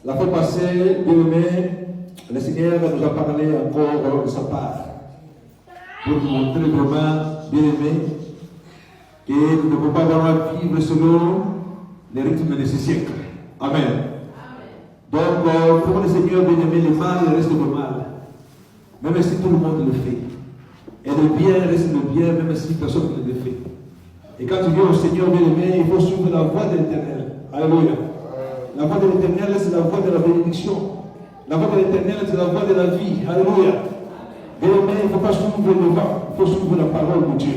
La fois passée, bien-aimé, le Seigneur nous a parlé encore de sa part. Pour nous montrer vraiment, bien-aimé, que nous ne pouvons pas vraiment vivre selon les rythmes de ce siècle. Amen. Donc, pour le Seigneur, bien-aimé, le mal reste le mal. Même si tout le monde le fait. Et le bien reste le bien, même si personne ne le fait. Et quand tu viens au Seigneur, bien-aimé, il faut suivre la voie de l'Éternel. Alléluia. La voie de l'Éternel, c'est la voie de la bénédiction. La voie de l'Éternel, c'est la voie de la vie. Alléluia. Bien-aimé, il ne faut pas suivre le vent, il faut suivre la parole de Dieu.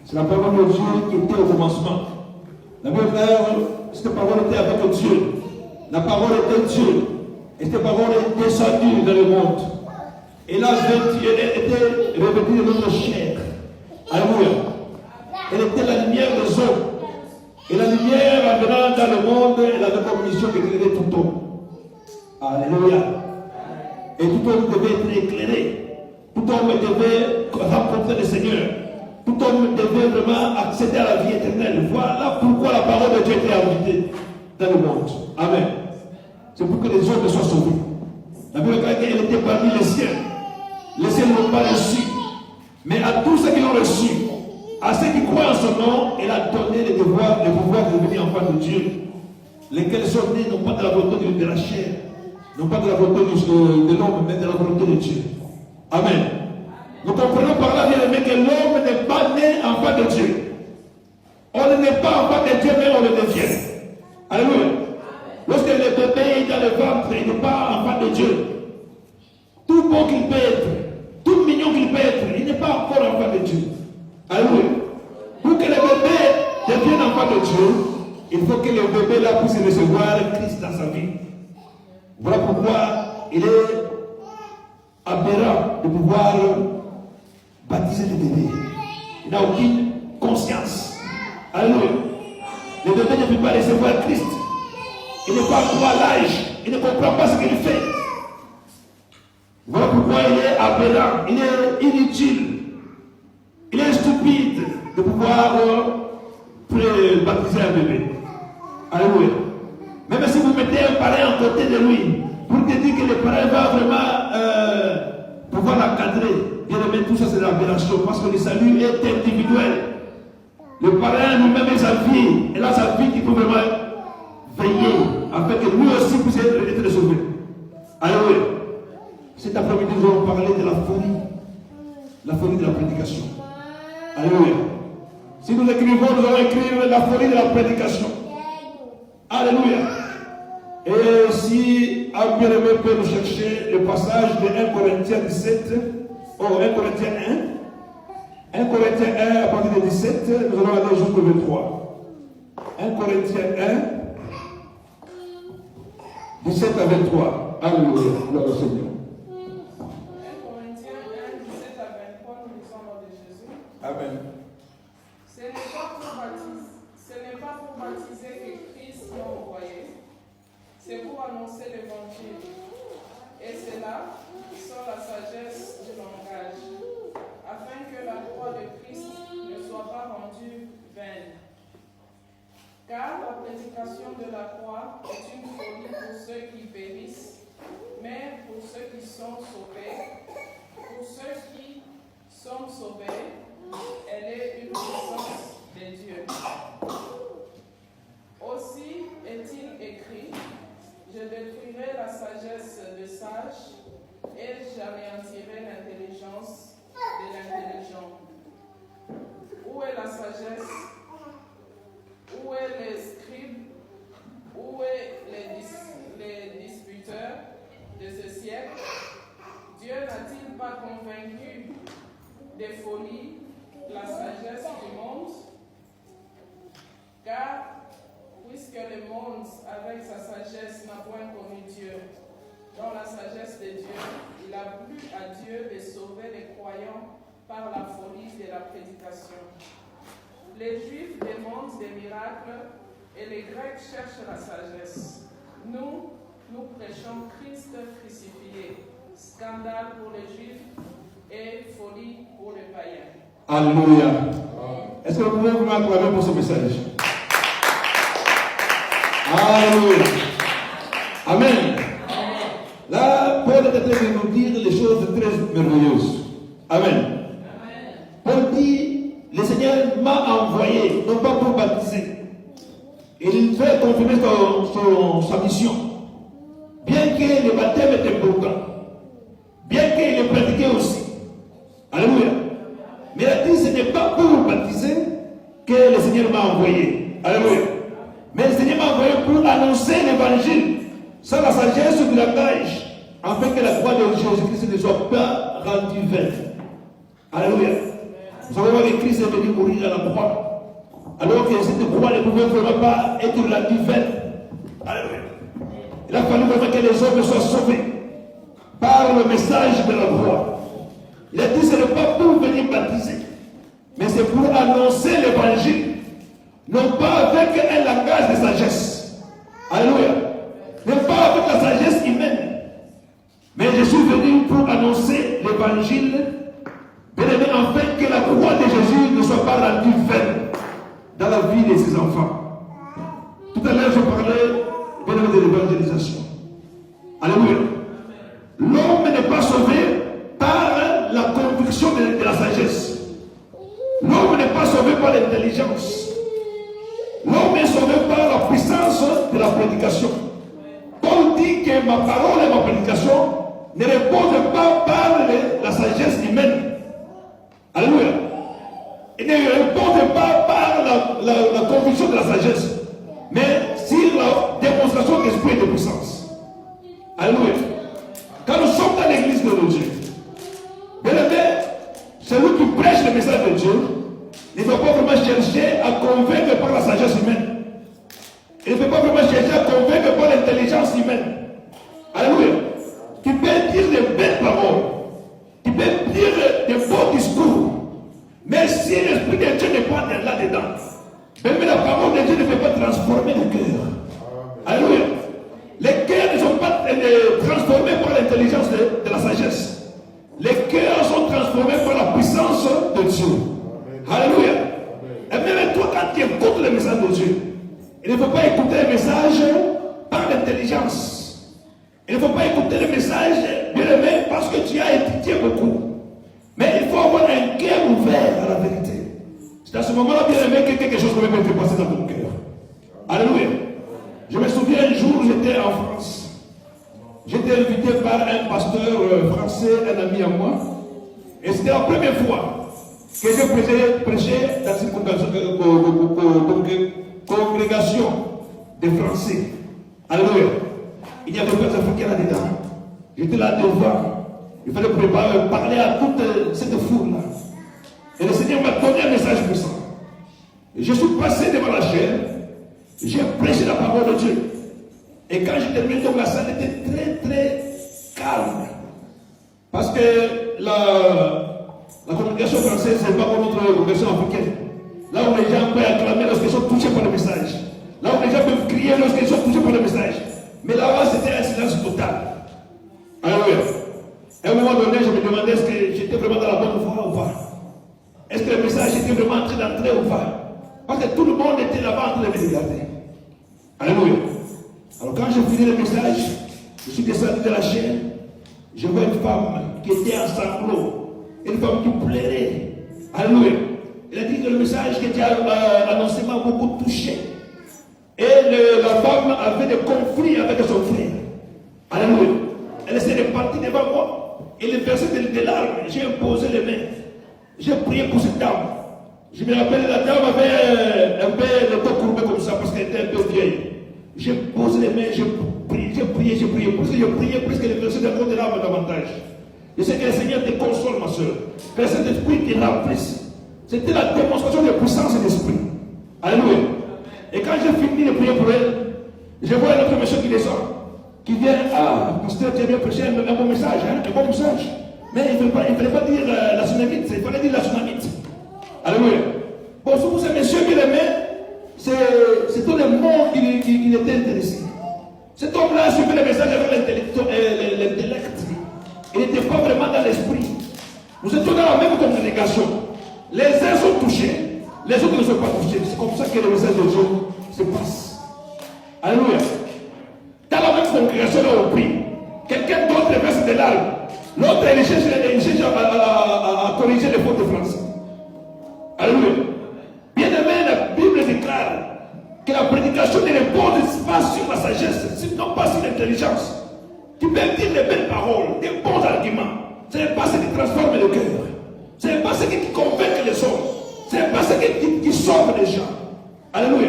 C'est la parole de Dieu qui était au commencement. La même frère, cette parole était avec Dieu. La parole était Dieu. Et cette parole est descendue dans le monde. Et là, Dieu était revêtue de notre chair. Alléluia. Elle était la lumière des hommes. Et la lumière, en venant dans le monde, elle avait comme mission d'éclairer tout homme. Alléluia. Et tout homme devait être éclairé. Tout homme devait rencontrer le Seigneur. Tout homme devait vraiment accéder à la vie éternelle. Voilà pourquoi la parole de Dieu était invitée dans le monde. Amen. C'est pour que les hommes soient sauvés. La Bible dit qu'elle était parmi les siens. Les siens n'ont pas reçu. Mais à tous ceux qui l'ont reçu, à ceux qui croient en son nom, elle a donné le pouvoir de devenir enfants de Dieu. Lesquels sont nés non pas de la volonté de la chair, non pas de la volonté de l'homme, mais de la volonté de Dieu. Amen. Nous comprenons par là, bien aimé, que l'homme n'est pas né enfant de Dieu. On n'est pas enfant de Dieu, mais on le devient. Alléluia. Lorsque le bébé est dans le ventre, il n'est pas enfant de Dieu. Tout beau qu'il peut être, tout mignon qu'il peut être, il n'est pas encore enfant de Dieu. Alléluia. Pour que le bébé devienne enfant de Dieu, il faut que le bébé là puisse recevoir Christ dans sa vie. Voilà pourquoi il est aberrant de pouvoir baptiser le bébé. Il n'a aucune conscience. Alléluia. Le bébé ne peut pas recevoir Christ. Il n'est pas encore à l'âge. Il ne comprend pas ce qu'il fait. Voilà pourquoi il est aberrant. Il est inutile. Il est stupide de pouvoir baptiser un bébé. Alléluia. Même si vous mettez un parent à côté de lui, pour te dire que le parent va vraiment pouvoir l'encadrer, bien aimé, tout ça c'est l'aberration, parce que le salut est individuel. Le parent lui-même a sa vie, et là sa vie qui peut vraiment veiller, afin que lui aussi puisse être sauvé. Alléluia. Cet après-midi, nous allons parler de la folie de la prédication. Alléluia. Si nous écrivons, nous allons écrire la folie de la prédication. Alléluia. Et si un bien-aimé peut nous chercher le passage de 1 Corinthiens 17, 1 Corinthiens 1, 1 Corinthiens 1 à partir de 17, nous allons aller jusqu'au 23. 1 Corinthiens 1, 17 à 23. Alléluia. Gloire au Seigneur. Amen. Ce n'est pas pour baptiser que Christ m'a envoyé, c'est pour annoncer l'évangile. Et c'est là sur la sagesse du langage, afin que la croix de Christ ne soit pas rendue vaine. Car la prédication de la croix est une folie pour ceux qui périssent, mais pour ceux qui sont sauvés, elle est une puissance de Dieu. Aussi est-il écrit, je détruirai la sagesse des sages et j'anéantirai l'intelligence de l'intelligent. Où est la sagesse? Où est les scribes? Où est les disputeurs de ce siècle? Dieu n'a-t-il pas convaincu des folies la sagesse du monde? Car, puisque le monde, avec sa sagesse, n'a point connu Dieu, dans la sagesse de Dieu, il a plu à Dieu de sauver les croyants par la folie de la prédication. Les Juifs demandent des miracles et les Grecs cherchent la sagesse. Nous prêchons Christ crucifié, scandale pour les Juifs et folie pour les païens. Alléluia. Est-ce que vous pouvez vous acclamer pour ce message? Alléluia. Amen. Là, Paul est en train de nous dire les choses très merveilleuses. Amen. Paul dit, le Seigneur m'a envoyé, non pas pour baptiser. Il fait confirmer sa mission. Bien que le baptême est important, bien qu'il est pratiqué aussi. Alléluia. Mais il a dit, ce n'est pas pour baptiser que le Seigneur m'a envoyé. Alléluia. Mais le Seigneur m'a envoyé pour annoncer l'évangile sans la sagesse du langage, afin que la croix de Jésus-Christ ne soit pas rendue vaine. Alléluia. Nous savons que Christ est venu mourir à la croix, alors que cette croix ne pouvait vraiment pas être rendue vaine. Alléluia. Il a fallu vraiment que les hommes soient sauvés par le message de la croix. Il a dit, ce n'est pas pour venir baptiser, mais c'est pour annoncer l'évangile, non pas avec un langage de sagesse. Alléluia. Non pas avec la sagesse humaine, mais je suis venu pour annoncer l'évangile, bien-aimé, afin que la croix de Jésus ne soit pas rendue vaine dans la vie de ses enfants. Tout à l'heure, je parlais, bien-aimé, de l'évangélisation. Alléluia. L'homme n'est pas sauvé par la conviction de la sagesse. L'homme n'est pas sauvé par l'intelligence. L'homme est sauvé par la puissance de la prédication. Paul dit que ma parole et ma prédication ne reposent pas par la sagesse humaine. Alléluia. Il ne repose pas par la conviction de la sagesse, mais sur la démonstration d'esprit et de puissance. Alléluia. Quand nous sommes dans l'église de Dieu, bien aimé, celui qui prêche le message de Dieu ne doit pas vraiment chercher à convaincre par la sagesse humaine. Il ne peut pas vraiment chercher à convaincre par l'intelligence humaine. Alléluia. Tu peux dire de belles paroles, tu peux dire de beaux discours, mais si l'Esprit de Dieu n'est pas là-dedans, même la parole de Dieu ne peut pas transformer le cœur. Alléluia. Les cœurs ne sont pas transformés par l'intelligence de la sagesse. Les cœurs sont transformés par la puissance de Dieu. Alléluia. Et même toi, quand tu écoutes le message de Dieu, il ne faut pas écouter le message par l'intelligence. Il ne faut pas écouter le message, bien aimé, parce que tu as étudié beaucoup. Mais il faut avoir un cœur ouvert à la vérité. C'est à ce moment-là, bien aimé, que quelque chose peut même être passé dans ton cœur. Alléluia. Je me souviens un jour, j'étais en France. J'étais invité par un pasteur français, un ami à moi. Et c'était la première fois que je prêchais dans une congrégation de Français. Alléluia. Il y avait des Africains là-dedans. J'étais là devant. Il fallait parler à toute cette foule-là. Et le Seigneur m'a donné un message puissant. Et je suis passé devant la chaîne. J'ai prêché la parole de Dieu. Et quand j'ai terminé, donc la salle était très très calme. Parce que la congrégation française, c'est pas comme notre congrégation africaine. Là où les gens peuvent acclamer lorsqu'ils sont touchés par le message. Là où les gens peuvent crier lorsqu'ils sont touchés par le message. Mais là-bas, c'était un silence total. Alléluia. À un moment donné, je me demandais est-ce que j'étais vraiment dans la bonne voie ou pas. Est-ce que le message était vraiment en train d'entrer ou pas. Parce que tout le monde était là-bas en train de me regarder. Alléluia. Alors quand j'ai fini le message, je suis descendu de la chaîne. Je vois une femme qui était en sanglots. Une femme qui pleurait. Alléluia. Elle a dit que le message qui était annoncé m'a beaucoup touché. Et la femme avait des conflits avec son frère. Alléluia. Elle s'est répartie devant moi. Et le versait des larmes. J'ai imposé les mains. J'ai prié pour cette dame. Je me rappelle, la dame avait un peu le dos courbé comme ça parce qu'elle était un peu vieille. J'ai posé les mains, j'ai prié. Plus que je priais, plus que le verset encore des larmes davantage. Je sais que le Seigneur te console, ma soeur. Que le Saint-Esprit te remplisse. C'était la démonstration de puissance de l'Esprit. Alléluia. Et quand j'ai fini de prier pour elle, je vois un autre monsieur qui descend, qui vient, pasteur, tu as bien prêché un bon message, un bon message. Mais il ne fallait pas dire la tsunamite, il fallait dire la tsunamite. Alléluia. Bon, pour ces messieurs bien aimés, c'est tout le monde qui était intéressé. Cet homme-là suivait le message avec l'intellect. Il n'était pas vraiment dans l'esprit. Nous étions dans la même congrégation. Les uns sont touchés, les autres ne sont pas touchés. C'est comme ça que le message de Dieu se passe. Alléluia. Dans la même congrégation. déclare. L'autre, il cherche à corriger les fautes de français. Alléluia. Bien aimé, la Bible déclare que la prédication ne repose pas sur la sagesse, sinon pas sur l'intelligence. Tu peux dire des belles paroles, des bons arguments. Ce n'est pas ce qui transforme le cœur. Ce n'est pas ce qui convainc les hommes. Ce n'est pas ce qui sauve les gens. Alléluia.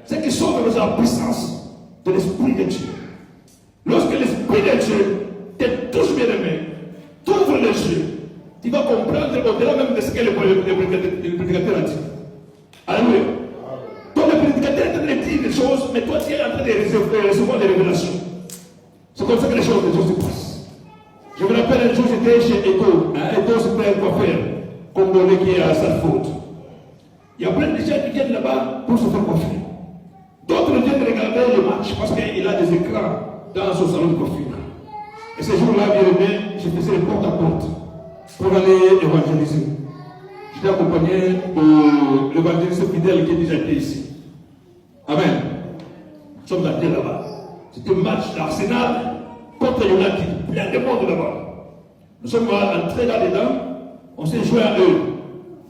Ce qui sauve nous la puissance de l'Esprit de Dieu. Lorsque l'Esprit de Dieu te touche, bien aimé, t'ouvre les yeux, tu vas comprendre au-delà même de ce que le prédicateur a dit. Alléluia. Donc le prédicateur est en train de dire des choses, mais toi tu es en train de recevoir des révélations. C'est comme ça que les choses se passent. Je me rappelle un jour, j'étais chez Eto. Eto, c'était un coiffeur congolais qui est à Salford. Il y a plein de gens qui viennent là-bas pour se faire coiffer. D'autres viennent regarder le match parce qu'il a des écrans dans son salon de coiffure. Et ce jour-là, bien aimé, je faisais le porte-à-porte pour aller évangéliser. J'étais accompagné de l'évangéliste fidèle qui est déjà été ici. Amen. Nous sommes allés là-bas. C'était un match d'Arsenal contre United. Plein de monde là-bas. Nous sommes entrés là-dedans. On s'est joué à eux.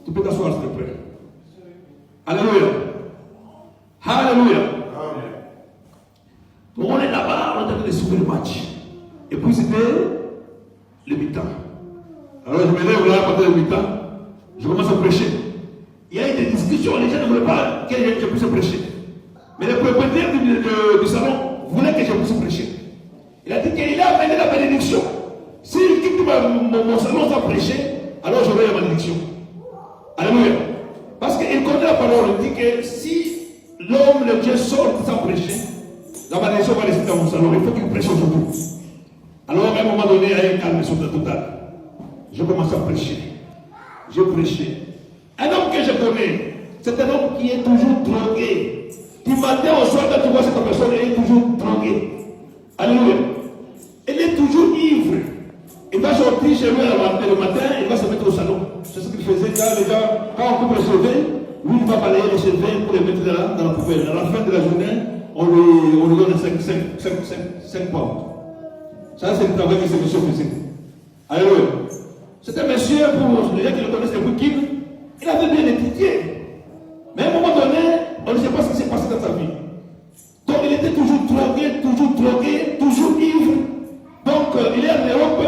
Tu peux t'asseoir, s'il te plaît. Alléluia. Alléluia. Donc on est là-bas, on est en train de suivre le match. Et puis c'était le mi-temps. Alors je me lève là pendant le mi-temps. Je commence à prêcher. Il y a eu des discussions, les gens ne voulaient pas que je puisse prêcher. Mais le propriétaire du salon voulait que je puisse prêcher. Il a dit qu'il a amené la bénédiction. S'il quitte mon salon sans prêcher, alors j'aurai la bénédiction. Alléluia. Parce qu'il connaît la parole. Il dit que si l'homme, le Dieu sort sans prêcher, la bénédiction va rester dans mon salon. Il faut qu'il prêche aujourd'hui. Alors à un moment donné, il y a un calme sur le total. Je commence à prêcher. Je prêchais. Un homme que je connais, c'est un homme qui est toujours drogué. Du matin au soir, quand tu vois cette personne, elle est toujours droguée. Alléluia. Elle est toujours ivre. Il va sortir chez lui le matin, il va se mettre au salon. C'est ce qu'il faisait quand on coupe les cheveux, lui il va balayer les cheveux pour les mettre dans la poubelle. À la fin de la journée, on lui donne 5 pounds. Ça, c'est le travail que ce monsieur faisait. Alléluia. C'est un monsieur, pour les gens qui le connaissent depuis Kim, il avait bien étudié. Mais à un moment donné, on ne sait pas ce qui s'est passé dans sa vie. Donc il était toujours drogué, toujours ivre. Donc il est en Europe,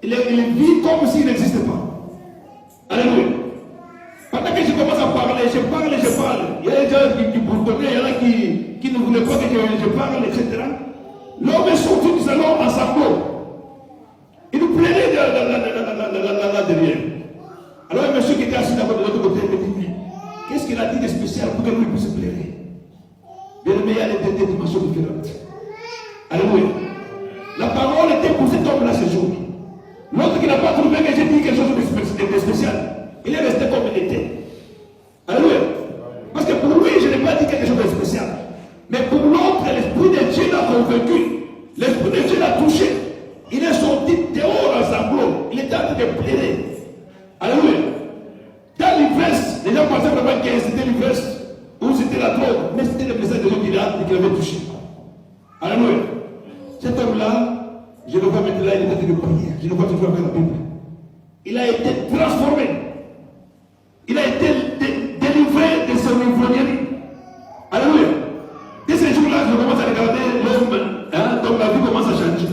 il vit comme s'il n'existait pas. Alléluia. Pendant que je commence à parler, je parle. Il y a des gens qui bourdonnaient, il y en a qui ne voulaient pas que je parle, etc. L'homme est sorti du salon en sanglots. Il nous plairait là derrière. Alors un monsieur qui était assis d'abord de l'autre côté me dit, qu'est-ce qu'il a dit de spécial pour que lui puisse plairer? Bien aimé, il y a des dimensions différentes. Alléluia. La parole était pour cet homme-là ce jour. L'autre qui n'a pas trouvé que j'ai dit quelque chose de spécial, il est resté comme il était. Alléluia. Parce que pour lui, je n'ai pas dit quelque chose de spécial. Mais pour l'autre, l'Esprit de Dieu l'a convaincu. L'Esprit de Dieu l'a touché. Il est sorti dehors en sanglots. Il était en train de pleurer. Alléluia. Dans l'ivresse, les gens pensaient vraiment que c'était l'ivresse ou c'était la drogue. Mais c'était le message de Dieu qu'il avait touché. Alléluia. Cet homme-là, je le vois maintenant, il est en train de prier. Je le vois toujours avec la Bible. Il a été transformé. Il a été délivré de son ivrognerie. Alléluia. Dès ce jour-là, je commence à regarder l'homme, donc la vie commence à changer.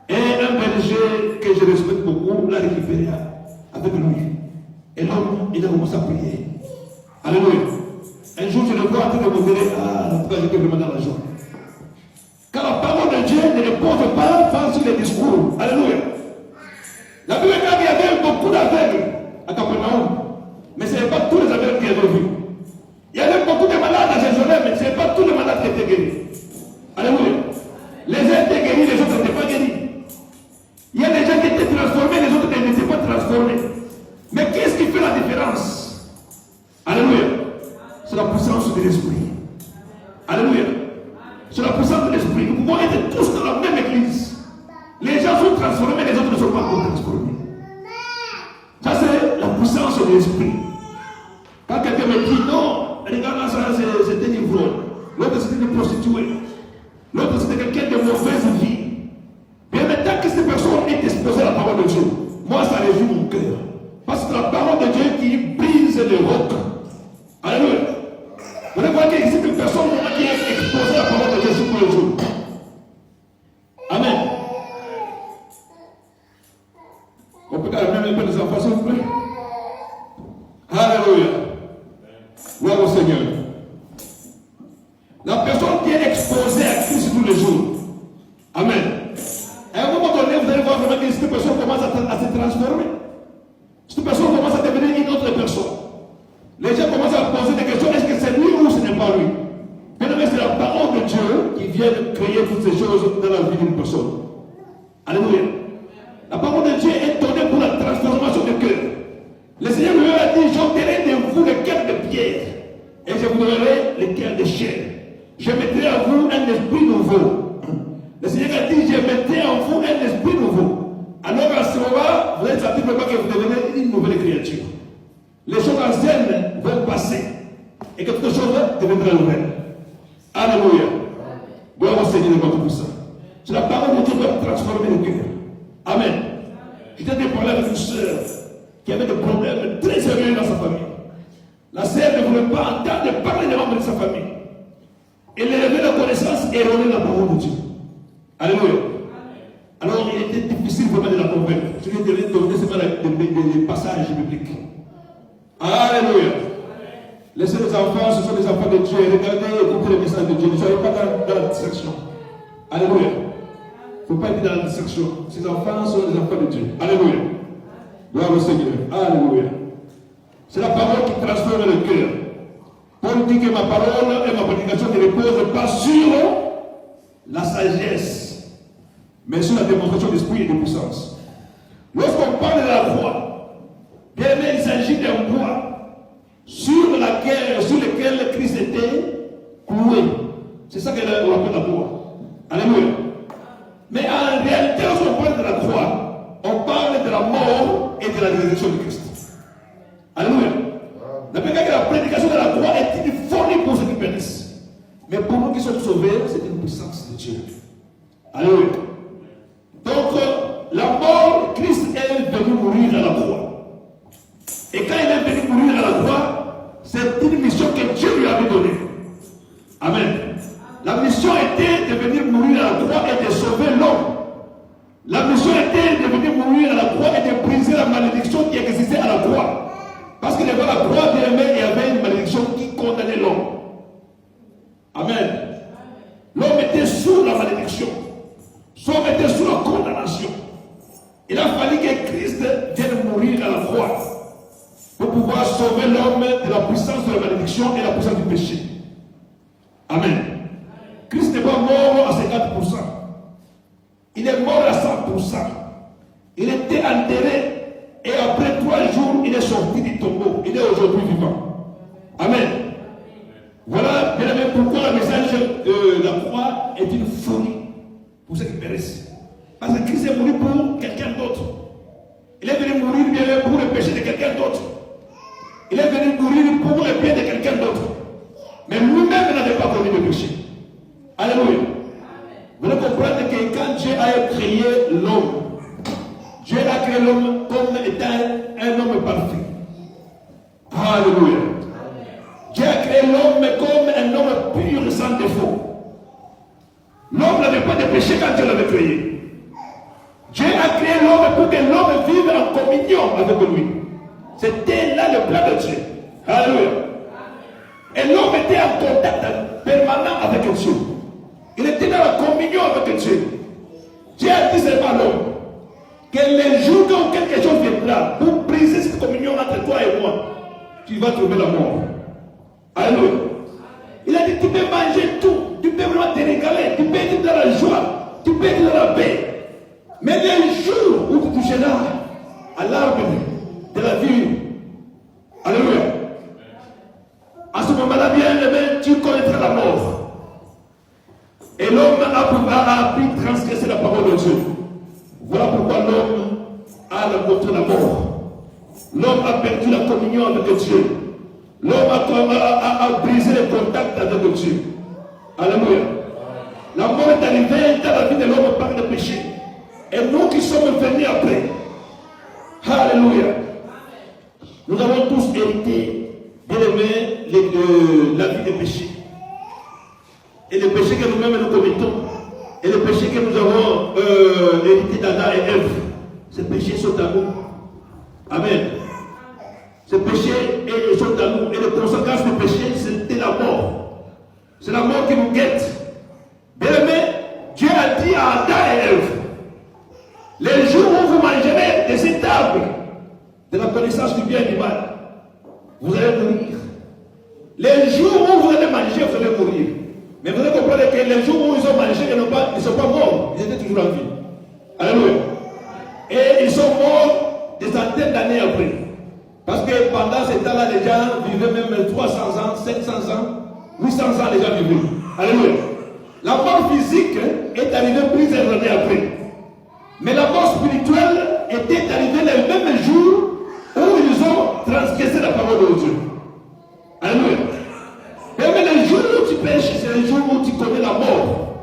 Et un berger que je respecte beaucoup l'a récupéré avec lui. Et l'homme, il a commencé à prier. Alléluia. Un jour, je le vois en train de me dire, en tout cas, j'étais vraiment dans la joie. Car la parole de Dieu ne repose pas face sur les discours. Alléluia. La Bible dit qu'il y avait beaucoup d'aveugles à Capernaum. Mais ce n'est pas tous les aveugles qui avaient vu. Il y avait beaucoup de malades à Jérusalem, mais ce n'est pas tous les malades qui étaient guéris. Alléluia. Les uns étaient guéris, les autres n'étaient pas guéris. Il y a des gens qui étaient transformés, les autres n'étaient pas transformés. Mais qu'est-ce qui fait la différence? Alléluia. C'est la puissance de l'esprit. Alléluia. C'est la puissance de l'esprit. Nous pouvons être tous dans la même église. Les gens sont transformés, les autres ne sont pas encore transformés. Ça, c'est la puissance de l'esprit. Quand quelqu'un me dit non, regarde là, c'était une ivrogne. L'autre, c'était une prostituée. L'autre, c'était quelqu'un de mauvaise vie. Mais tant que cette Amen. À un moment donné, vous allez voir vraiment que cette personne commence à se transformer. Cette personne commence à devenir une autre personne. Les gens commencent à poser des questions. Est-ce que c'est lui ou ce n'est pas lui? Mais c'est la parole de Dieu qui vient de créer toutes ces choses dans la vie d'une personne. Alléluia. La parole de Dieu est donnée pour la transformation du cœur. Le Seigneur lui a dit, j'ôterai de vous le cœur de pierre et je vous donnerai le cœur de chair. Je mettrai en vous un esprit nouveau. Le Seigneur a dit, je mettrai en vous un esprit nouveau. Alors à ce moment, vous allez sentir que vous devenez une nouvelle créature. Les choses anciennes vont passer et quelque chose deviendra nouvelle. Alléluia. Gloire au Seigneur de tout ça. C'est la parole de Dieu qui va transformer le cœur. Amen. J'étais en train de parler avec une soeur qui avait des problèmes très sérieux dans sa famille. La sœur ne voulait pas entendre parler des membres de sa famille. Elle avait la connaissance erronée de la parole de Dieu. Alléluia. Alors il était difficile vraiment de la convaincre. Je lui ai donné seulement des passages bibliques. Alléluia. Laissez les enfants, ce sont les enfants de Dieu. Regardez, écoutez le message de Dieu. Ne soyez pas dans la distraction. Alléluia. Il ne faut pas être dans la distraction. Ces enfants sont les enfants de Dieu. Alléluia. Gloire au Seigneur. Alléluia. C'est la parole qui transforme le cœur. Paul dit que ma parole et ma prédication ne reposent pas sur la sagesse, mais sur la démonstration d'esprit et de puissance. Lorsqu'on parle de la croix, bien aimé, il s'agit d'un bois sur lequel Christ était cloué. C'est ça qu'on appelle la croix. Alléluia. Mais en réalité, lorsqu'on parle de la croix, on parle de la mort et de la résurrection de Christ. Alléluia. La prédication de la croix est une folie pour ceux qui périssent. Mais pour nous qui sommes sauvés, c'est une puissance de Dieu. Alléluia. Donc, la mort, Christ est venu mourir à la croix. Et quand il est venu mourir à la croix, c'est une mission que Dieu lui avait donnée. Amen. La mission était de venir mourir à la croix et de sauver l'homme. La mission était de venir mourir à la croix et de briser la malédiction qui existait à la croix. Parce que devant la croix, bien aimé, il y avait une malédiction qui condamnait l'homme. Amen. L'homme était sous la malédiction. L'homme était sous la condamnation. Il a fallu que Christ vienne mourir à la croix pour pouvoir sauver l'homme de la puissance de la malédiction et la puissance du péché. Amen. Christ n'est pas mort à 50%. Il est mort à 100%. Il était enterré et après 3 jours, il est sorti du tombeau. Il est aujourd'hui vivant. Amen. Voilà, bien aimé, pourquoi le message de la croix est une folie pour ceux qui périssent. Parce que Christ est mort pour quelqu'un d'autre. Il est venu mourir bien aimé, pour le péché de quelqu'un d'autre. Il est venu mourir pour le bien de quelqu'un d'autre. Mais lui-même n'avait pas commis de péché. Alléluia. Vous devez comprendre que quand Dieu a créé l'homme, Dieu a créé l'homme comme étant un homme parfait. Alléluia. Dieu a créé l'homme comme un homme pur sans défaut. L'homme n'avait pas de péché quand Dieu l'avait créé. Dieu a créé l'homme pour que l'homme vive en communion avec lui. C'était là le plan de Dieu. Alléluia. Et l'homme était en contact permanent avec Dieu. Il était dans la communion avec Dieu. Dieu a dit seulement à l'homme que les jours où quelque chose viendra pour briser cette communion entre toi et moi, tu vas trouver la mort. Alléluia. Il a dit, tu peux manger tout, tu peux vraiment te régaler, tu peux être dans la joie, tu peux être dans la paix. Mais les jours où tu toucheras à l'arbre de la vie, alléluia, à ce moment-là, bien aimé, tu connaîtras la mort. Et l'homme a pu transgresser la parole de Dieu. Voilà pourquoi l'homme a rencontré la mort. L'homme a perdu la communion avec Dieu. L'homme a brisé le contact avec Dieu. Alléluia. La mort est arrivée dans la vie de l'homme par le péché. Et nous qui sommes venus après. Alléluia. Nous avons tous hérité, bien aimé, la vie des péchés. Et les péchés que nous-mêmes nous commettons, et les péchés que nous avons hérités d'Adam et Ève, ces péchés sont à nous. Amen. Ces péchés sont à nous. Et les conséquences du péché, c'était la mort. C'est la mort qui nous guette. Bien aimé, Dieu a dit dit à Adam et Ève, les jours où vous mangerez de cet arbre, de la connaissance du bien et du mal, vous allez mourir. Les jours où vous allez manger, vous allez mourir. Mais vous allez comprendre que les jours où ils ont mangé, ils ne sont pas morts, ils étaient toujours en vie. Alléluia. Et ils sont morts des centaines d'années après. Parce que pendant ce temps-là, les gens vivaient même 300 ans, 700 ans, 800 ans, les gens vivaient. Alléluia. La mort physique est arrivée plusieurs années après. Mais la mort spirituelle était arrivée le même jour où ils ont transgressé la parole de Dieu. Alléluia. Mais le jour où tu pêches, c'est le jour où tu connais la mort.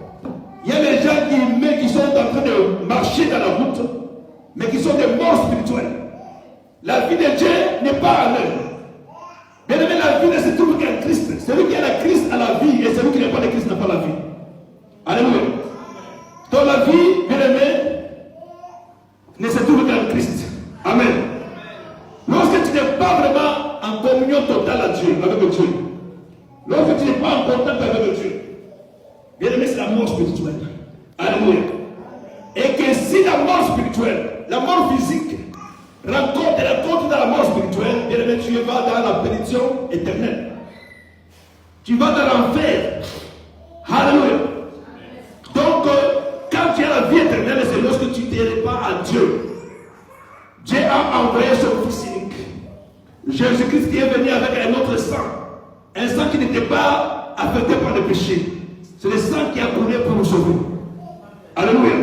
Il y a des gens qui sont en train de marcher dans la route, mais qui sont des morts spirituels. La vie de Dieu n'est pas en eux. Bien aimé, la vie ne se trouve qu'en Christ. Celui qui a la Christ a la vie, et celui qui n'a pas de Christ n'a pas la vie. Alléluia. Dans la vie, bien aimé, ne se trouve qu'en Christ. Amen. Lorsque tu n'es pas vraiment en communion totale avec Dieu, lorsque tu n'es pas en contact avec Dieu, bien aimé, c'est la mort spirituelle. Alléluia. Et que si la mort spirituelle, la mort physique, rencontre dans la mort spirituelle, bien aimé, tu vas dans la bénédiction éternelle. Tu vas dans l'enfer. Alléluia. Donc, quand tu as la vie éternelle, c'est lorsque tu ne t'es pas à Dieu. Dieu a envoyé son Fils unique. Jésus-Christ qui est venu avec un autre sang. Un sang qui n'était pas affecté par le péché. C'est le sang qui a coulé pour nous sauver. Alléluia.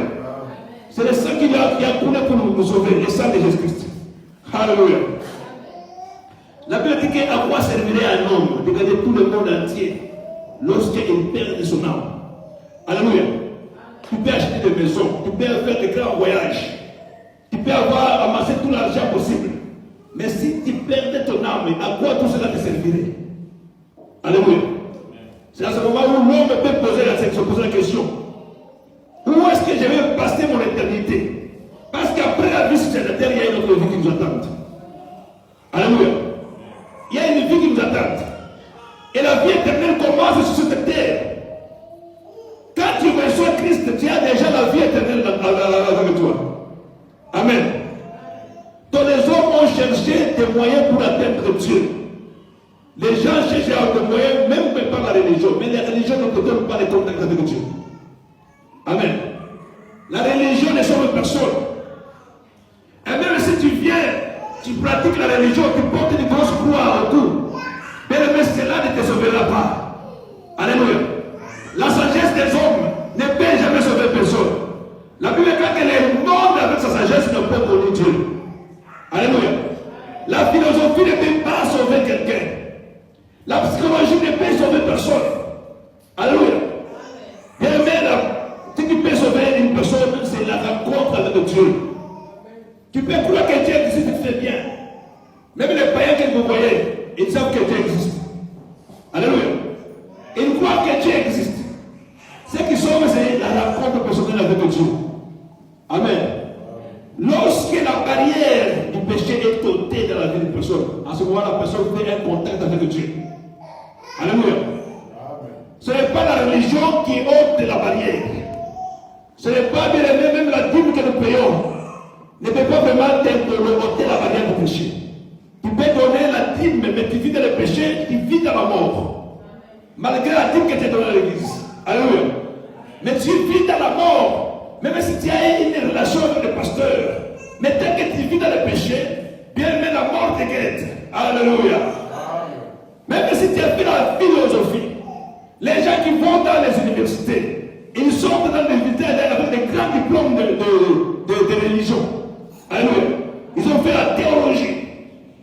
C'est le sang qui a coulé pour nous sauver. Le sang de Jésus-Christ. Alléluia. La Bible dit qu'à quoi servirait un homme de garder tout le monde entier lorsqu'il perd son âme. Alléluia. Tu peux acheter des maisons, tu peux faire de grands voyages, tu peux avoir amassé tout l'argent possible. Mais si tu perdais ton âme, à quoi tout cela te servirait? Alléluia. C'est à ce moment où l'homme peut poser la question. Où est-ce que je vais passer mon éternité? Parce qu'après la vie sur cette terre, il y a une autre vie qui nous attend. Alléluia. Il y a une vie qui nous attend. Et la vie éternelle commence sur cette terre. Quand tu reçois Christ, tu as déjà la vie éternelle avec toi. Amen. Donc les hommes ont cherché des moyens pour atteindre Dieu. Les gens cherchent des moyens, même par la religion. Mais la religion ne te donne pas les contacts avec Dieu. Amen. La religion ne sauve personne. Et même si tu viens, tu pratiques la religion, tu portes une grosse croix autour, mais cela ne te sauvera pas. Alléluia. La sagesse des hommes ne peut jamais sauver personne. La Bible dit que le monde avec sa sagesse ne peut connaître Dieu. Alléluia. La philosophie ne peut pas sauver quelqu'un. La psychologie ne peut sauver personne. Alléluia. Bien aimé, ce qui peut sauver une personne, c'est la rencontre avec Dieu. Tu peux croire que Dieu existe, tu fais bien. Même les païens que vous voyez, ils savent que Dieu existe. Alléluia. Ils croient que Dieu existe. Ce qui sauve, c'est la rencontre personnelle avec Dieu. Amen. Lorsque la barrière du péché est ôtée dans la vie d'une personne, à ce moment, la personne fait un contact avec Dieu. Alléluia. Ce n'est pas la religion qui ôte la barrière. Ce n'est pas bien aimé, même la dîme que nous payons ne peut pas vraiment ôter la barrière du péché. Tu peux donner la dîme, mais tu vis dans le péché, tu vis dans la mort. Malgré la dîme que tu as donnée à l'église. Alléluia. Mais tu vis dans la mort, même si tu as une relation avec le pasteur. Mais dès que tu vis dans le péché, bien aimé, la mort te guette. Alléluia. Même si tu as fait la philosophie, les gens qui vont dans les universités, ils sont dans les universités avec des grands diplômes de religion. Alléluia. Ils ont fait la théologie.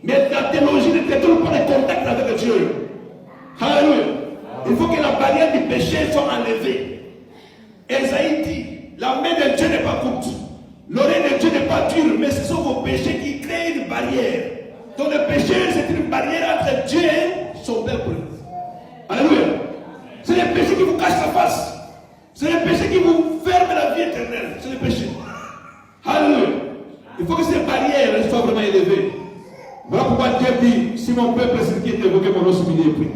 Mais la théologie ne te trouve pas de contact avec Dieu. Alléluia. Il faut que la barrière du péché soit enlevée. Esaïe dit, la main de Dieu n'est pas courte. L'oreille de Dieu n'est pas dure, mais ce sont vos péchés qui créent une barrière. Donc le péché, c'est une barrière entre Dieu et son peuple. Alléluia. C'est le péché qui vous cache la face. C'est le péché qui vous ferme la vie éternelle. C'est le péché. Alléluia. Il faut que ces barrières soient vraiment élevées. Voilà pourquoi Dieu dit, si mon peuple c'est qui est évoqué, mon nom s'humilie et prie.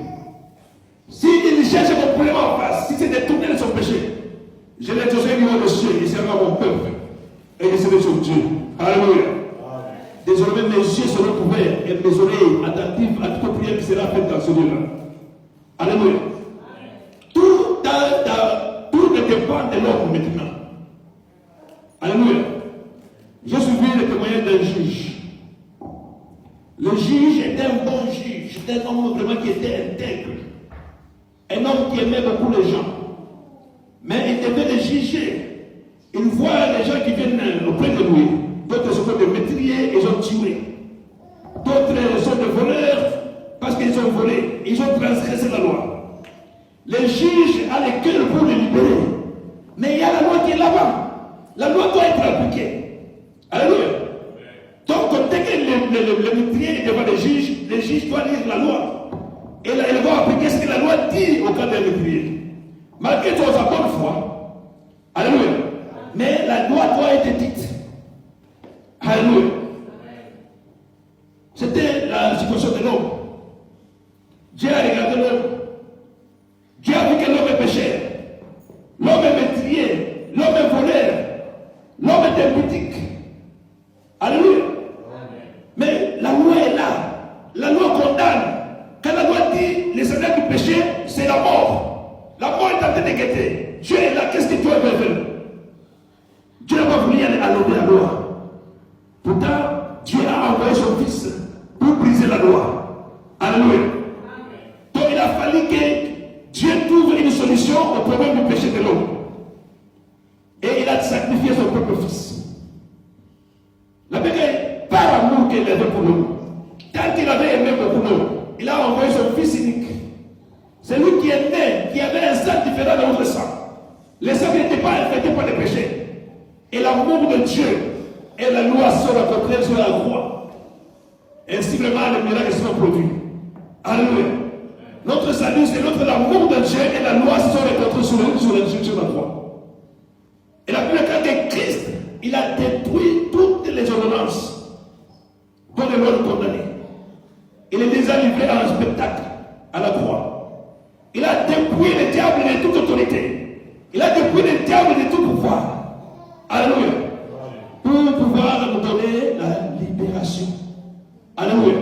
S'il cherche mon problème en face, si c'est détourné de son péché, Je l'ai exaucé au niveau des cieux, il sera mon peuple. Et je serai son Dieu. Alléluia. Désormais, mes yeux seront couverts et mes oreilles attentives à toute prière qui sera faite dans ce lieu-là. Alléluia. Tout ne dépend de l'homme maintenant. Alléluia. J'ai suivi le témoignage d'un juge. Le juge était un bon juge. C'était un homme vraiment qui était intègre. Un homme qui aimait beaucoup les gens. Mais il devait les juger. Il voit les gens qui viennent auprès de lui. D'autres sont des métriers, ils ont tué. D'autres sont des voleurs parce qu'ils ont volé. Ils ont transgressé la loi. Le juge a le cœur pour les libérer. Mais il y a la loi qui est là-bas. La loi doit être appliquée. Alléluia. Donc, dès que le métrier est devant le juge doit lire la loi. Et là, il va appliquer ce que la loi dit au cas d'un métrier. Malgré sa bonne foi. Alléluia. Mais la loi doit être dite. Alléluia. C'était la situation de l'homme. Dieu a regardé l'homme. Dieu a vu que l'homme est pécheur. L'homme est métrier. L'homme est voleur. L'homme est impudique. Alléluia. Mais la loi est là. La loi condamne. Quand la loi dit le salaire du péché, c'est la mort. La mort est en train de guetter. Dieu est là. Qu'est-ce que Dieu veut faire? Dieu n'a pas voulu aller allonger la loi. Pourtant, Dieu a envoyé son fils pour briser la loi. Alléluia. Donc il a fallu que Dieu trouve une solution au problème du péché de l'homme. Et il a sacrifié son propre fils. La vérité, par amour qu'il avait pour nous, tant qu'il avait aimé beaucoup nous, il a envoyé son fils unique. C'est lui qui est né, qui avait un sang différent de notre sang. Le sang n'était pas infecté par les péchés. Et l'amour de Dieu et la loi sont rencontrés sur la croix. Ainsi vraiment les miracles sont produits. Alléluia. Notre salut, c'est l'amour de Dieu et la loi sont rencontrés sur la croix. Et la première fois que Christ, il a détruit toutes les ordonnances dont les lois nous condamnaient. Il les a livrés à un spectacle à la croix. Il a dépouillé le diable de toute autorité. Il a dépouillé le diable de tout pouvoir. Alléluia. Pour pouvoir nous donner la libération. Alléluia.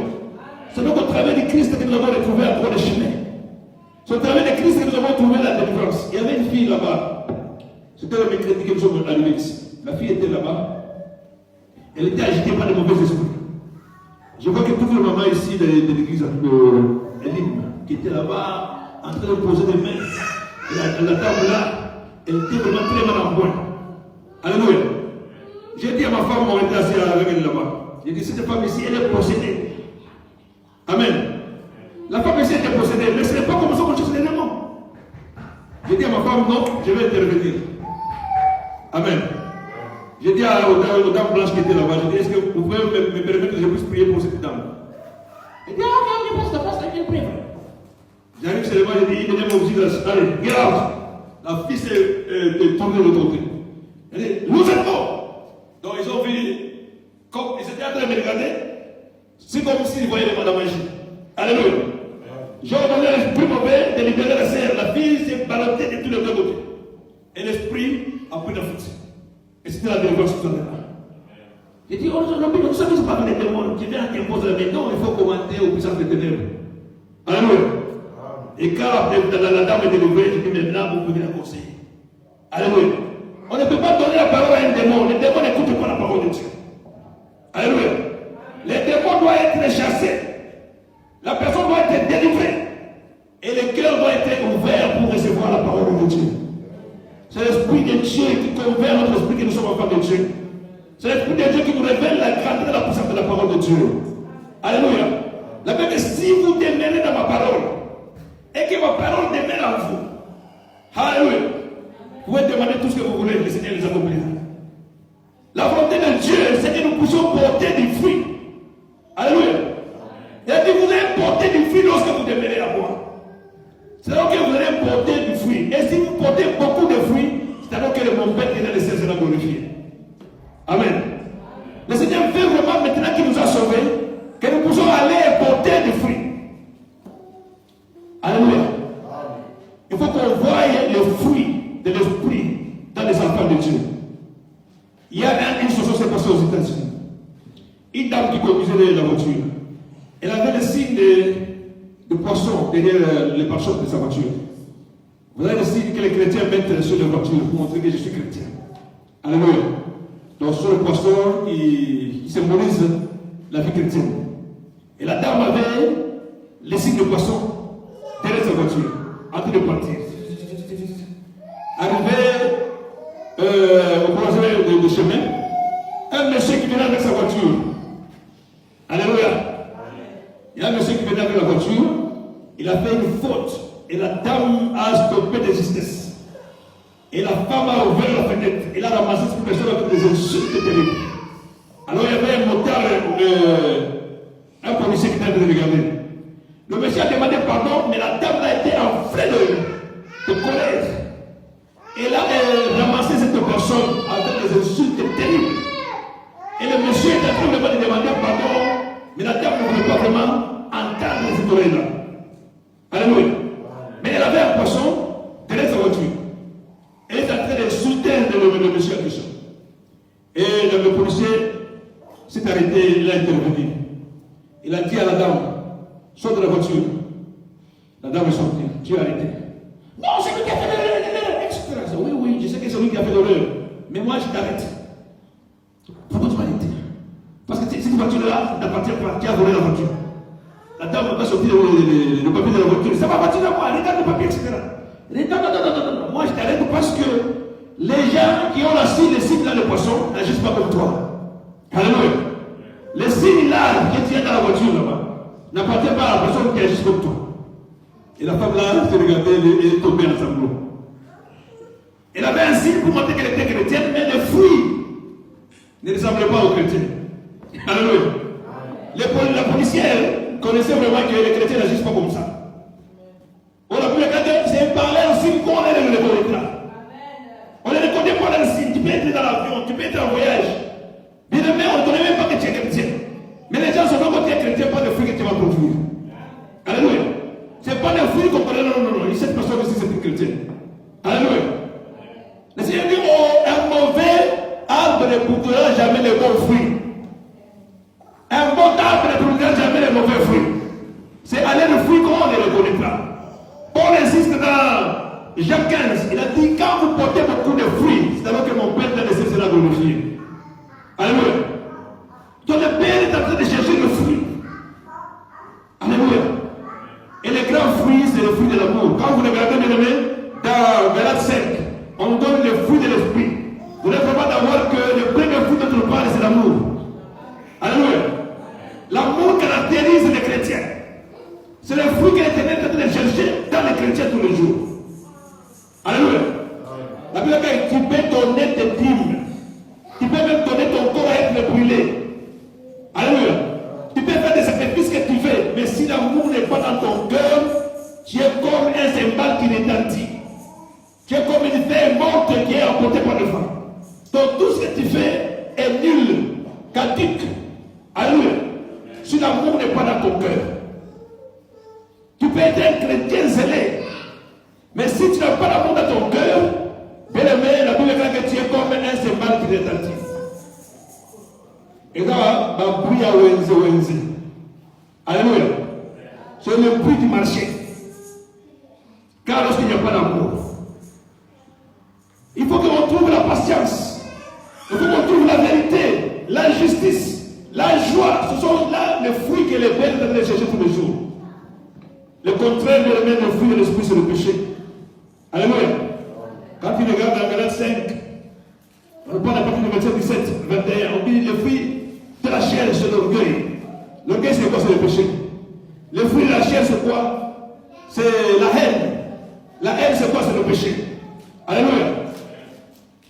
C'est donc au travers de Christ que nous avons retrouvé un bon chemin. C'est au travers de Christ que nous avons trouvé la délivrance. Il y avait une fille là-bas. C'était le mercredi que nous sommes arrivés ici. La fille était là-bas. Elle était agitée par de mauvais esprits. Je vois que toutes les mamans ici de l'église Elim, qui étaient là-bas en train de poser des mains. Et la table là, elle était vraiment très mal en point. Alléluia. J'ai dit à ma femme, on était assis avec elle là-bas. J'ai dit, cette femme ici, elle est possédée. Amen. La femme ici était possédée, mais ce n'est pas comme ça qu'on cherche les démons. J'ai dit à ma femme, non, je vais intervenir. Amen. J'ai dit aux dames blanches qui étaient là-bas, j'ai dit, est-ce que vous pouvez me permettre que je puisse prier pour cette dame? Elle dit, ah, ok, passe, elle prie. J'arrive seulement, j'ai dit, il est aussi là. Allez, get out. La fille s'est tournée de l'autre côté. Elle dit, nous êtes morts. Donc ils ont vu, comme ils étaient en train de me regarder, c'est comme s'ils voyaient la magie. Alléluia. J'ai ordonné à l'esprit mauvais de libérer la sœur. La fille s'est balancée de tous les deux côtés. Et l'esprit a pris la foot. Et c'était la délivrance tout à l'heure. J'ai dit, oh, nous savons que ce n'est pas les démons qui viennent qui imposent la main. Non, il faut commander aux puissances des ténèbres. Alléluia. Et quand la dame est délivrée, j'ai dit, maintenant, vous pouvez la conseiller. Alléluia. On ne peut pas donner la parole à un démon. Les démons n'écoutent pas la parole de Dieu. Alléluia. Les démons doivent être chassés. La personne doit être délivrée. Et le cœur doit être ouvert pour recevoir la parole de Dieu. C'est l'Esprit de Dieu qui convainc notre esprit que nous sommes enfants de Dieu. C'est l'Esprit de Dieu qui nous révèle la grandeur et la puissance de la parole de Dieu. Alléluia. La Bible dit, si vous demeurez dans ma parole, et que ma parole demeure en vous, alléluia, vous pouvez demander tout ce que vous voulez, le Seigneur les accomplira. La volonté de Dieu, c'est que nous puissions porter du fruit. Alléluia. Il a dit, vous allez porter du fruit lorsque vous demeurez à moi. C'est alors que vous allez porter du fruit. Et si vous portez beaucoup de fruits, c'est alors que mon Père qui est dans les cieux sera glorifié. Amen. Le Seigneur veut vraiment, maintenant qu'il nous a sauvés, que nous puissions aller Il y a une chose qui s'est passée aux États-Unis. Une dame qui conduisait la voiture. Elle avait le signe de poisson derrière les pare-chocs de sa voiture. Vous avez le signe que les chrétiens mettent sur les voitures pour montrer que je suis chrétien. Alléluia. Donc sur le poisson, il symbolise la vie chrétienne. Et la dame avait les signes de poisson derrière sa voiture, en train de partir. Arrivé au croisement de chemin, un monsieur qui venait avec sa voiture. Alléluia. Il y a un monsieur qui venait avec la voiture, il a fait une faute. Et la dame a stoppé de justesse. Et la femme a ouvert la fenêtre. Elle a ramassé cette personne avec des insultes terribles. Alors il y avait un motard, un policier qui était en train de regarder. Le monsieur a demandé pardon, mais la dame a été enflée de colère. Elle a ramassé cette personne avec des insultes terribles. Et le monsieur est en train de demander pardon, mais la dame ne voulait pas vraiment entendre cette oreille-là. Alléluia. Mais elle avait un poisson derrière sa voiture. Elle est en train d'insulter le monsieur en question. Et le policier s'est arrêté, il a intervenu. Il a dit à la dame, sors de la voiture. La dame est sortie. Tu es arrêté. Non, c'est lui qui a fait l'erreur, etc. Oui, oui, je sais que c'est lui qui a fait l'erreur. Mais moi, je t'arrête. Pourquoi tu m'as arrêté? Parce que cette voiture-là n'appartient pas. Qui a volé la voiture? La dame n'a pas sorti le papier de la voiture. Ça va voiture à moi, regarde le papier, etc. Non. Moi, je t'arrête parce que les gens qui ont les signes dans le poisson n'agissent pas comme toi. Alléluia. Les signes là qui tiennent dans la voiture là-bas n'appartiennent pas à la personne qui agit comme toi. Et la femme là, s'est regardée, elle est tombée en sanglots. Elle avait un signe pour montrer qu'elle était chrétienne, mais les fruits ne ressemblaient pas aux chrétiens. Alléluia. La policière connaissait vraiment que les chrétiens n'agissent pas comme ça. On a pu regarder, c'est parler aussi qu'on est le reconnaître là. On ne reconnaît pas dans le signe. Tu peux être dans l'avion, tu peux être en voyage. Bien aimé, on ne connaît même pas que tu es chrétien. Mais les gens sont pas que tu es chrétien, pas de fruits que tu vas produire. Alléluia. Ce n'est pas des fruits qu'on connaît, non. Cette personne aussi, c'est une chrétienne. Alléluia. Le Seigneur dit, un mauvais arbre ne produira jamais les bons fruits. Un bon arbre ne produira jamais les mauvais fruits. C'est aller le fruit qu'on ne reconnaît pas. Paul insiste dans Jean 15. Il a dit, quand vous portez beaucoup de fruits, c'est alors que mon Père t'a laissé cela glorifier. Alléluia. Donc le Père est en train de chercher le fruit. Alléluia. Et les grands fruits, c'est le fruit de l'amour. Quand vous regardez, bien aimé, dans Galates 5, on donne le fruit de l'esprit. Vous n'êtes pas d'avoir que le premier fruit dont on parle, c'est l'amour. Alléluia. L'amour caractérise les chrétiens. C'est le fruit que l'Éternel est en train de chercher dans les chrétiens tous les jours. Alléluia. La Bible dit, tu peux donner tes dîmes. Tu peux même donner ton corps à être brûlé. Alléluia. Tu peux faire des sacrifices que tu veux, mais si l'amour n'est pas dans ton cœur, tu es comme un cymbale qui retentit. Tu es comme une feuille morte qui est emportée par le vent. Donc tout ce que tu fais est nul, caduc. Alléluia. Si l'amour n'est pas dans ton cœur, tu peux être un chrétien zélé. Mais si tu n'as pas l'amour dans ton cœur, bien aimé, la Bible dit que tu es comme un cymbale qui retentit. Et là, ma bruit à Wenze. Alléluia. C'est le bruit du marché. Car lorsqu'il n'y a pas d'amour, il faut qu'on trouve la patience. Il faut qu'on trouve la vérité, la justice, la joie. Ce sont là les fruits que les pères doivent chercher tous les jours. Le contraire de le fruit de l'esprit, c'est le péché. Alléluia. Quand tu regardes dans Galates 5, on parle à partir du verset 17, 21, on dit le fruit de la chair, c'est l'orgueil. L'orgueil, c'est quoi? C'est le péché. Le fruit de la chair, c'est quoi? C'est la haine. La haine, c'est quoi? C'est le péché. Alléluia.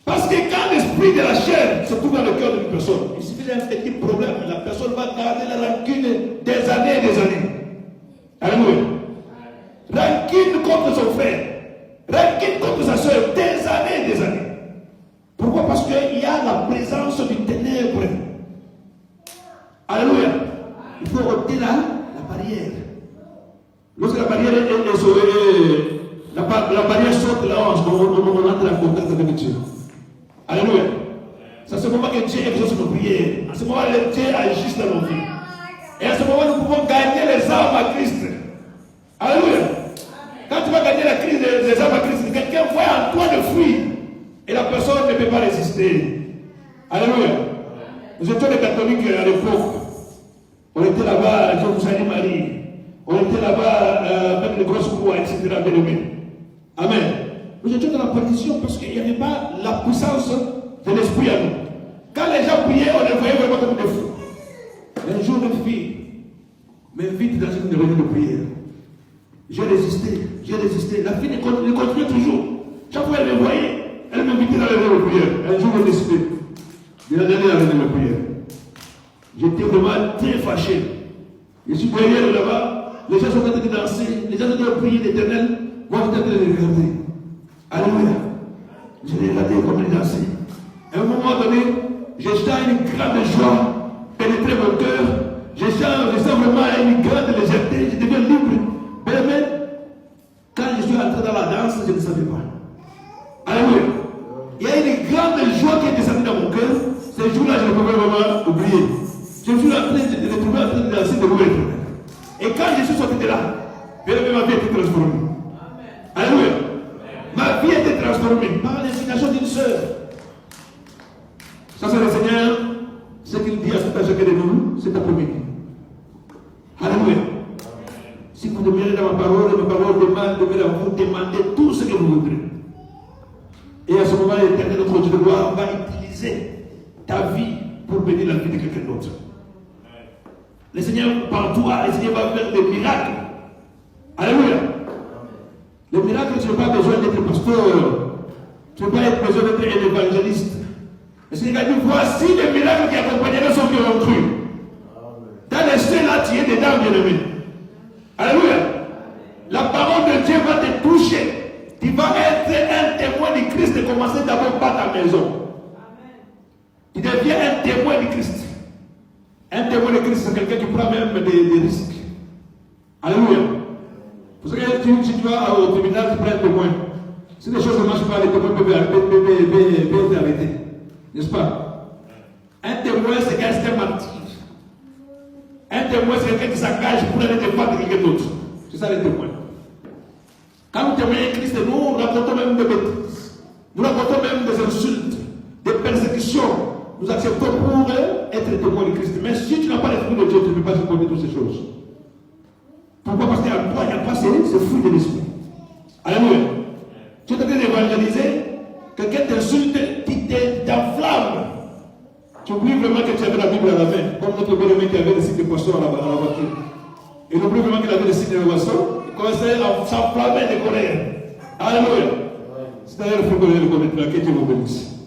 Parce que quand l'esprit de la chair se trouve dans le cœur d'une personne, il suffit d'un petit problème, la personne va garder la rancune des années et des années. Alléluia. Rancune contre son frère, rancune contre sa soeur, des années et des années. Pourquoi? Parce qu'il y a la présence du ténèbre. Alléluia. Il faut ôter la barrière. Lorsque la barrière est sauvée, la barrière saute là, on entre en contact avec Dieu. Alléluia. Ça se moment que Dieu exauce nos prières. À ce moment, Dieu agit dans nos vies. Et à ce moment, nous pouvons gagner les âmes à Christ. Alléluia. Quand tu vas gagner les âmes à Christ, quelqu'un voit en toi de fruits. Et la personne ne peut pas résister. Alléluia. Nous étions des catholiques à l'époque. On était là-bas, Jérusalem-Marie. On était là-bas avec les grosses croix, etc. Amen. Nous étions dans la perdition parce qu'il n'y avait pas la puissance de l'esprit à nous. Quand les gens priaient, on les voyait vraiment comme des fous. Un jour, une fille m'invite dans une réunion de prière. J'ai résisté. La fille continue toujours. Chaque fois qu'elle me voyait, elle m'invitait dans les réunions de prière. Un jour, j'ai décidé de la dernière réunion de prière. J'étais vraiment très fâché. Je suis derrière là-bas. Les gens sont en train de danser, les gens sont en train de prier l'Éternel. Moi, je suis en train de les regarder. Alléluia. Je les regardais comme ils dansaient. À un moment donné, je sens une grande joie pénétrer mon cœur. Je sens vraiment une grande légèreté. Je deviens libre. Mais quand je suis entré dans la danse, je ne savais pas. Alléluia. Il y a une grande joie qui est descendue dans mon cœur. Ces jours-là, je ne pouvais vraiment oublier. Je suis en train de les trouver en train de danser de nouvelles. Et quand je suis sorti de là, ma vie a été transformée. Alléluia. Ma vie a été transformée par l'invitation d'une sœur. Ça, c'est le Seigneur, ce qu'il dit à tout à chacun de nous cet après-midi. Alléluia. Si vous demeurez dans ma parole demeure à vous demander tout ce que vous voudrez. Et à ce moment, l'Éternel, notre Dieu de gloire, va utiliser ta vie pour bénir la vie de quelqu'un d'autre. Le Seigneur, par toi, le Seigneur va faire des miracles. Alléluia. Les miracles, tu n'as pas besoin d'être pasteur. Tu n'as pas besoin d'être un évangéliste. Le Seigneur a dit, voici les miracles qui accompagneront ceux qui ont cru. Dans les cieux, là, tu es dedans, bien-aimé. Alléluia. La parole de Dieu va te toucher. Tu vas être un témoin du Christ et commencer d'abord par ta maison. Tu deviens un témoin du Christ. Un témoin de Christ, c'est quelqu'un qui prend même des risques. Alléluia. Parce que si tu vas au tribunal, tu prends un témoin. Si les choses ne marchent pas, les témoins peuvent être arrêtés. N'est-ce pas? Un témoin, c'est quelqu'un martyr. Un témoin, c'est quelqu'un qui s'engage pour aller défendre quelqu'un d'autre. C'est ça les témoins. Quand nous témoignons Christ, nous racontons même des bêtises. Nous racontons même des insultes, des persécutions. Nous acceptons pour être témoins de Christ. Mais si tu n'as pas l'esprit de Dieu, tu ne peux pas supporter toutes ces choses. Pourquoi? Parce qu'en toi, il n'y a pas ce fruit de l'esprit. Alléluia. Tu es en train d'évangéliser, quelqu'un t'insulte, qui t'enflamme. Tu oublies vraiment que tu avais la Bible à la main, comme notre bien-aimé qui avait le signe de poisson à la voiture. Et il oublie vraiment qu'il avait le signe de poisson, il commençait à s'enflammer de colère. Alléluia. C'est d'ailleurs le fait que Dieu vous bénisse.